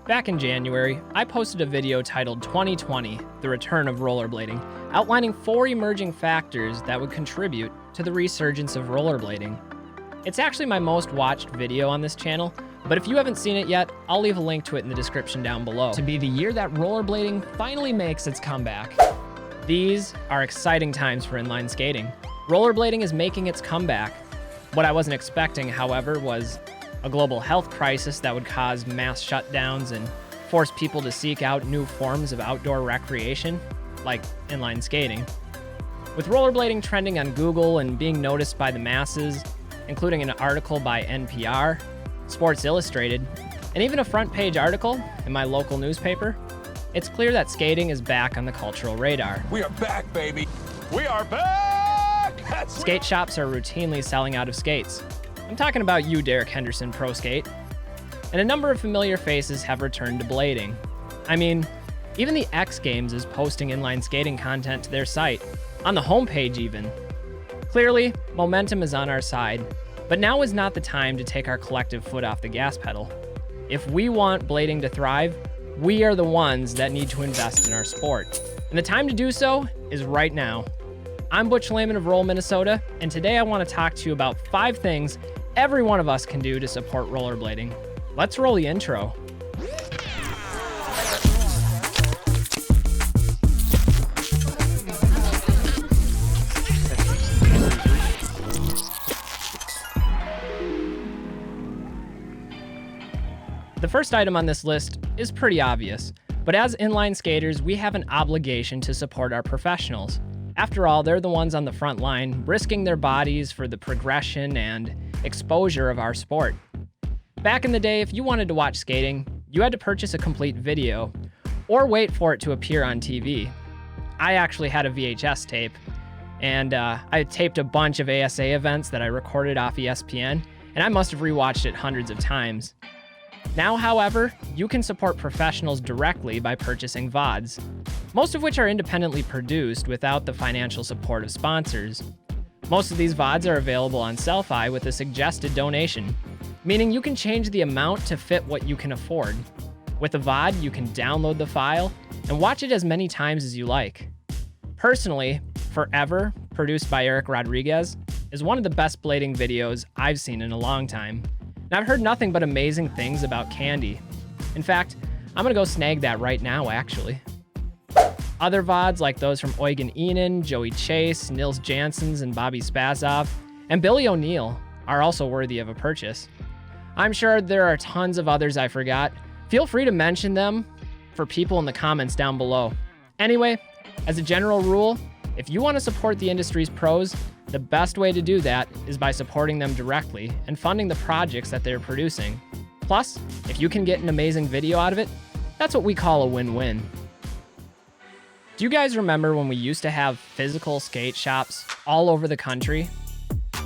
Back in January, I posted a video titled 2020, The Return of Rollerblading, outlining 4 emerging factors that would contribute to the resurgence of rollerblading. It's actually my most watched video on this channel, but if you haven't seen it yet, I'll leave a link to it in the description down below. To be the year that rollerblading finally makes its comeback. These are exciting times for inline skating. Rollerblading is making its comeback. What I wasn't expecting, however, was a global health crisis that would cause mass shutdowns and force people to seek out new forms of outdoor recreation, like inline skating. With rollerblading trending on Google and being noticed by the masses, including an article by NPR, Sports Illustrated, and even a front-page article in my local newspaper, it's clear that skating is back on the cultural radar. We are back, baby! We are back! Skate shops are routinely selling out of skates. I'm talking about you, Derek Henderson Pro Skate. And a number of familiar faces have returned to blading. I mean, even the X Games is posting inline skating content to their site, on the homepage even. Clearly, momentum is on our side, but now is not the time to take our collective foot off the gas pedal. If we want blading to thrive, we are the ones that need to invest in our sport. And the time to do so is right now. I'm Butch Lehman of Roll, Minnesota, and today I want to talk to you about 5 things every one of us can do to support rollerblading. Let's roll the intro. The first item on this list is pretty obvious, but as inline skaters, we have an obligation to support our professionals. After all, they're the ones on the front line, risking their bodies for the progression and exposure of our sport. Back in the day, if you wanted to watch skating, you had to purchase a complete video, or wait for it to appear on TV. I actually had a VHS tape, and I taped a bunch of ASA events that I recorded off ESPN, and I must have rewatched it hundreds of times. Now, however, you can support professionals directly by purchasing VODs, most of which are independently produced without the financial support of sponsors. Most of these VODs are available on Selfie with a suggested donation, meaning you can change the amount to fit what you can afford. With a VOD, you can download the file and watch it as many times as you like. Personally, Forever, produced by Eric Rodriguez, is one of the best blading videos I've seen in a long time. And I've heard nothing but amazing things about Candy. In fact, I'm gonna go snag that right now, actually. Other VODs like those from Eugen Enan, Joey Chase, Nils Janssens, and Bobby Spazov, and Billy O'Neill are also worthy of a purchase. I'm sure there are tons of others I forgot. Feel free to mention them for people in the comments down below. Anyway, as a general rule, if you want to support the industry's pros, the best way to do that is by supporting them directly and funding the projects that they're producing. Plus, if you can get an amazing video out of it, that's what we call a win-win. Do you guys remember when we used to have physical skate shops all over the country?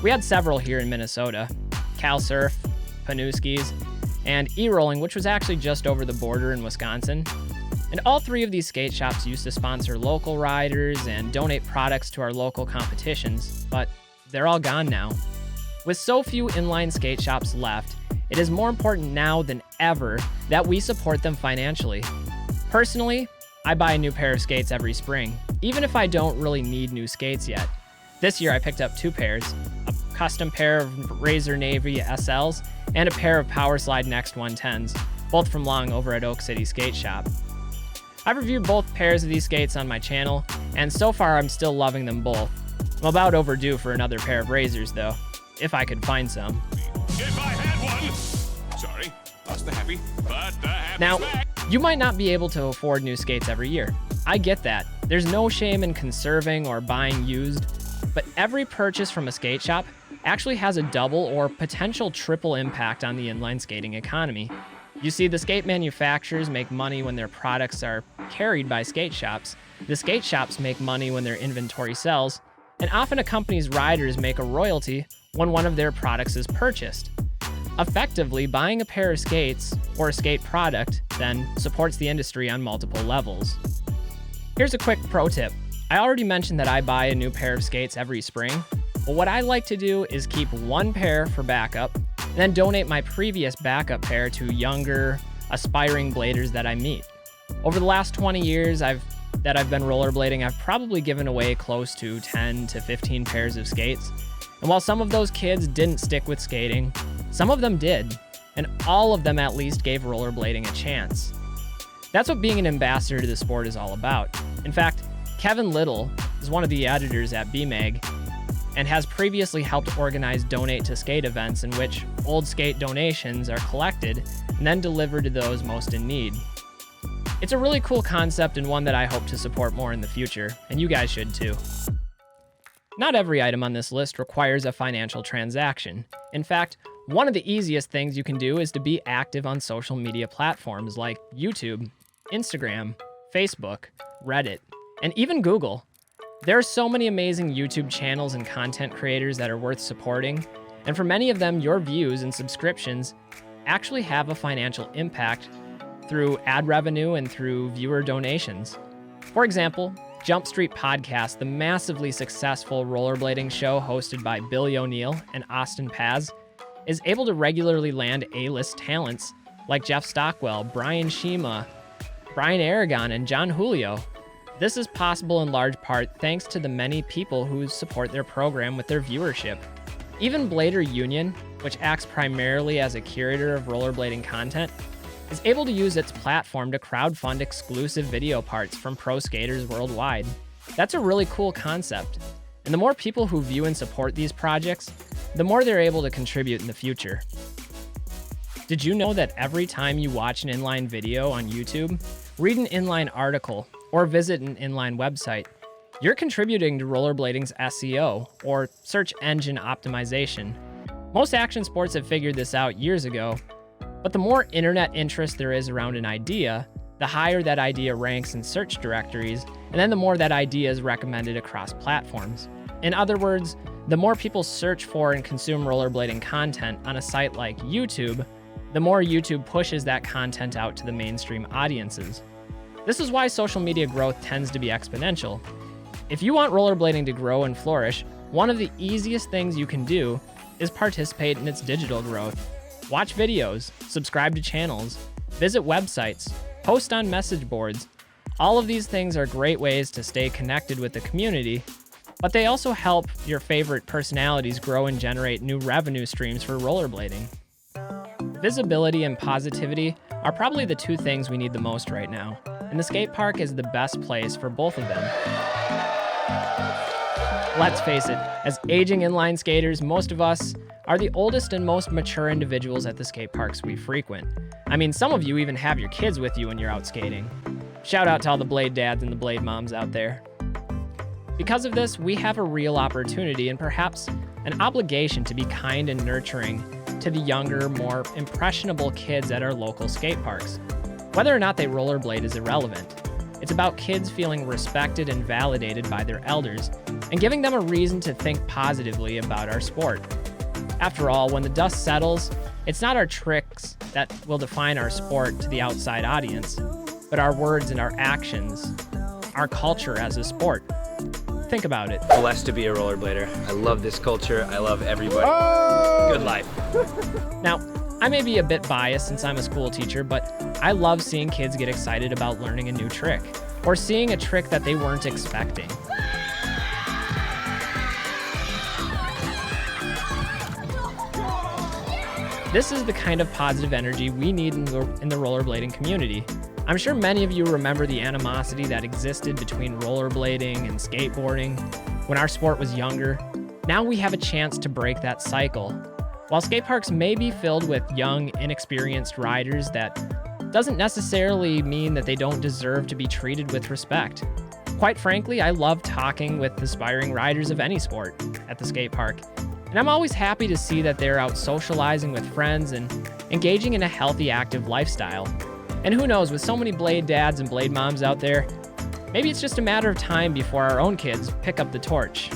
We had several here in Minnesota, Cal Surf, Panuski's, and E-Rolling, which was actually just over the border in Wisconsin. And all 3 of these skate shops used to sponsor local riders and donate products to our local competitions, but they're all gone now. With so few inline skate shops left, it is more important now than ever that we support them financially. Personally, I buy a new pair of skates every spring, even if I don't really need new skates yet. This year I picked up 2 pairs, a custom pair of Razor Navy SLs and a pair of Powerslide Next 110s, both from Long over at Oak City Skate Shop. I've reviewed both pairs of these skates on my channel, and so far I'm still loving them both. I'm about overdue for another pair of Razors though, if I could find some. If I had one! Sorry, lost the happy, but the happy's Now, back. you might not be able to afford new skates every year. I get that. There's no shame in conserving or buying used, but every purchase from a skate shop actually has a double or potential triple impact on the inline skating economy. You see, the skate manufacturers make money when their products are carried by skate shops. The skate shops make money when their inventory sells, and often a company's riders make a royalty when one of their products is purchased. Effectively, buying a pair of skates or a skate product then supports the industry on multiple levels. Here's a quick pro tip. I already mentioned that I buy a new pair of skates every spring. Well, what I like to do is keep 1 pair for backup and then donate my previous backup pair to younger, aspiring bladers that I meet. Over the last 20 years that I've been rollerblading, I've probably given away close to 10 to 15 pairs of skates. And while some of those kids didn't stick with skating, some of them did, and all of them at least gave rollerblading a chance. That's what being an ambassador to the sport is all about. In fact, Kevin Little is one of the editors at BMag and has previously helped organize Donate to Skate events in which old skate donations are collected and then delivered to those most in need. It's a really cool concept and one that I hope to support more in the future, and you guys should too. Not every item on this list requires a financial transaction. In fact, one of the easiest things you can do is to be active on social media platforms like YouTube, Instagram, Facebook, Reddit, and even Google. There are so many amazing YouTube channels and content creators that are worth supporting, and for many of them, your views and subscriptions actually have a financial impact through ad revenue and through viewer donations. For example, Jump Street Podcast, the massively successful rollerblading show hosted by Billy O'Neill and Austin Paz, is able to regularly land A-list talents like Jeff Stockwell, Brian Shima, Brian Aragon, and John Julio. This is possible in large part thanks to the many people who support their program with their viewership. Even Blader Union, which acts primarily as a curator of rollerblading content, is able to use its platform to crowdfund exclusive video parts from pro skaters worldwide. That's a really cool concept, and the more people who view and support these projects, the more they're able to contribute in the future. Did you know that every time you watch an inline video on YouTube, read an inline article, or visit an inline website, you're contributing to rollerblading's SEO, or search engine optimization? Most action sports have figured this out years ago, but the more internet interest there is around an idea, the higher that idea ranks in search directories, and then the more that idea is recommended across platforms. In other words, the more people search for and consume rollerblading content on a site like YouTube, the more YouTube pushes that content out to the mainstream audiences. This is why social media growth tends to be exponential. If you want rollerblading to grow and flourish, one of the easiest things you can do is participate in its digital growth. Watch videos, subscribe to channels, visit websites, post on message boards. All of these things are great ways to stay connected with the community, but they also help your favorite personalities grow and generate new revenue streams for rollerblading. Visibility and positivity are probably the two things we need the most right now, and the skate park is the best place for both of them. Let's face it, as aging inline skaters, most of us are the oldest and most mature individuals at the skate parks we frequent. I mean, some of you even have your kids with you when you're out skating. Shout out to all the blade dads and the blade moms out there. Because of this, we have a real opportunity and perhaps an obligation to be kind and nurturing to the younger, more impressionable kids at our local skate parks. Whether or not they rollerblade is irrelevant. It's about kids feeling respected and validated by their elders and giving them a reason to think positively about our sport. After all, when the dust settles, it's not our tricks that will define our sport to the outside audience, but our words and our actions, our culture as a sport. Think about it. Blessed to be a rollerblader. I love this culture. I love everybody. Good life. Now, I may be a bit biased since I'm a school teacher, but I love seeing kids get excited about learning a new trick or seeing a trick that they weren't expecting. This is the kind of positive energy we need in the rollerblading community. I'm sure many of you remember the animosity that existed between rollerblading and skateboarding when our sport was younger. Now we have a chance to break that cycle. While skate parks may be filled with young, inexperienced riders, that doesn't necessarily mean that they don't deserve to be treated with respect. Quite frankly, I love talking with aspiring riders of any sport at the skate park. And I'm always happy to see that they're out socializing with friends and engaging in a healthy, active lifestyle. And who knows, with so many blade dads and blade moms out there, maybe it's just a matter of time before our own kids pick up the torch,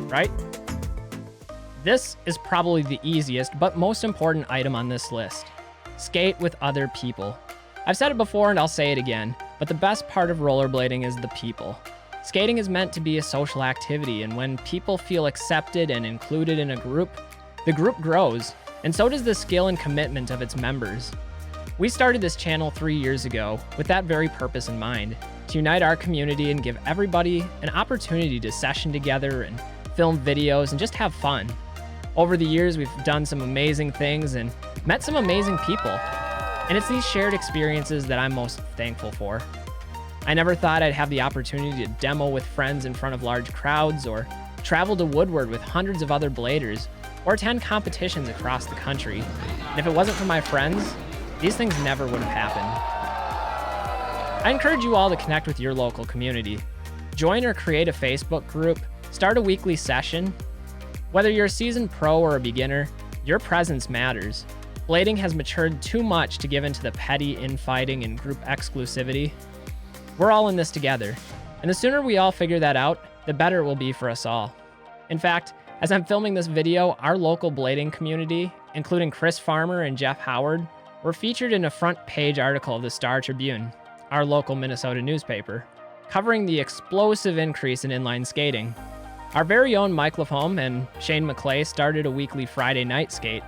right? This is probably the easiest but most important item on this list. Skate with other people. I've said it before and I'll say it again, but the best part of rollerblading is the people. Skating is meant to be a social activity, and when people feel accepted and included in a group, the group grows, and so does the skill and commitment of its members. We started this channel 3 years ago with that very purpose in mind, to unite our community and give everybody an opportunity to session together and film videos and just have fun. Over the years, we've done some amazing things and met some amazing people. And it's these shared experiences that I'm most thankful for. I never thought I'd have the opportunity to demo with friends in front of large crowds, or travel to Woodward with hundreds of other bladers, or attend competitions across the country. And if it wasn't for my friends, these things never would have happened. I encourage you all to connect with your local community. Join or create a Facebook group, start a weekly session. Whether you're a seasoned pro or a beginner, your presence matters. Blading has matured too much to give in to the petty infighting and group exclusivity. We're all in this together, and the sooner we all figure that out, the better it will be for us all. In fact, as I'm filming this video, our local blading community, including Chris Farmer and Jeff Howard, were featured in a front page article of the Star Tribune, our local Minnesota newspaper, covering the explosive increase in inline skating. Our very own Mike Lafome and Shane McClay started a weekly Friday night skate.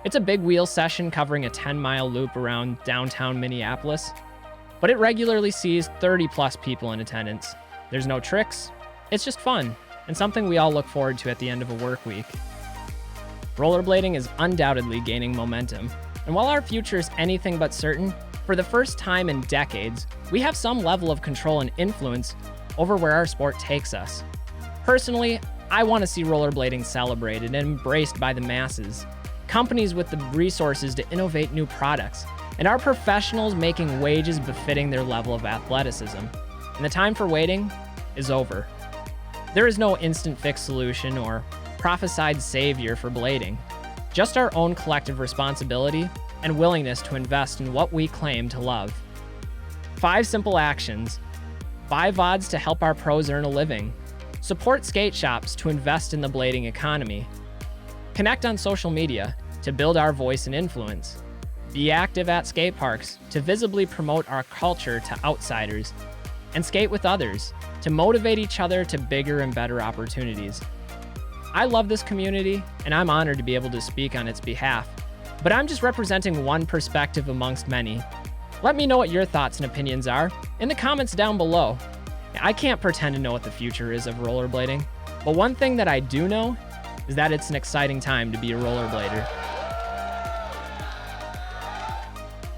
It's a big wheel session covering a 10-mile loop around downtown Minneapolis, but it regularly sees 30-plus people in attendance. There's no tricks, it's just fun, and something we all look forward to at the end of a work week. Rollerblading is undoubtedly gaining momentum, and while our future is anything but certain, for the first time in decades, we have some level of control and influence over where our sport takes us. Personally, I want to see rollerblading celebrated and embraced by the masses, companies with the resources to innovate new products, and our professionals making wages befitting their level of athleticism. And the time for waiting is over. There is no instant fix solution or prophesied savior for blading, just our own collective responsibility and willingness to invest in what we claim to love. 5 simple actions. Buy VODs to help our pros earn a living. Support Skateshops to invest in the blading economy. Connect on social media to build our voice and influence. Be active at Skateparks to visibly promote our culture to outsiders. And skate with others to motivate each other to bigger and better opportunities. I love this community, and I'm honored to be able to speak on its behalf, but I'm just representing one perspective amongst many. Let me know what your thoughts and opinions are in the comments down below. I can't pretend to know what the future is of rollerblading, but one thing that I do know is that it's an exciting time to be a rollerblader.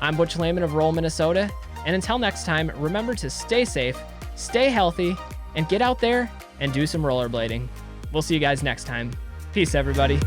I'm Butch Lehman of Roll, Minnesota, and until next time, remember to stay safe, stay healthy, and get out there and do some rollerblading. We'll see you guys next time. Peace, everybody.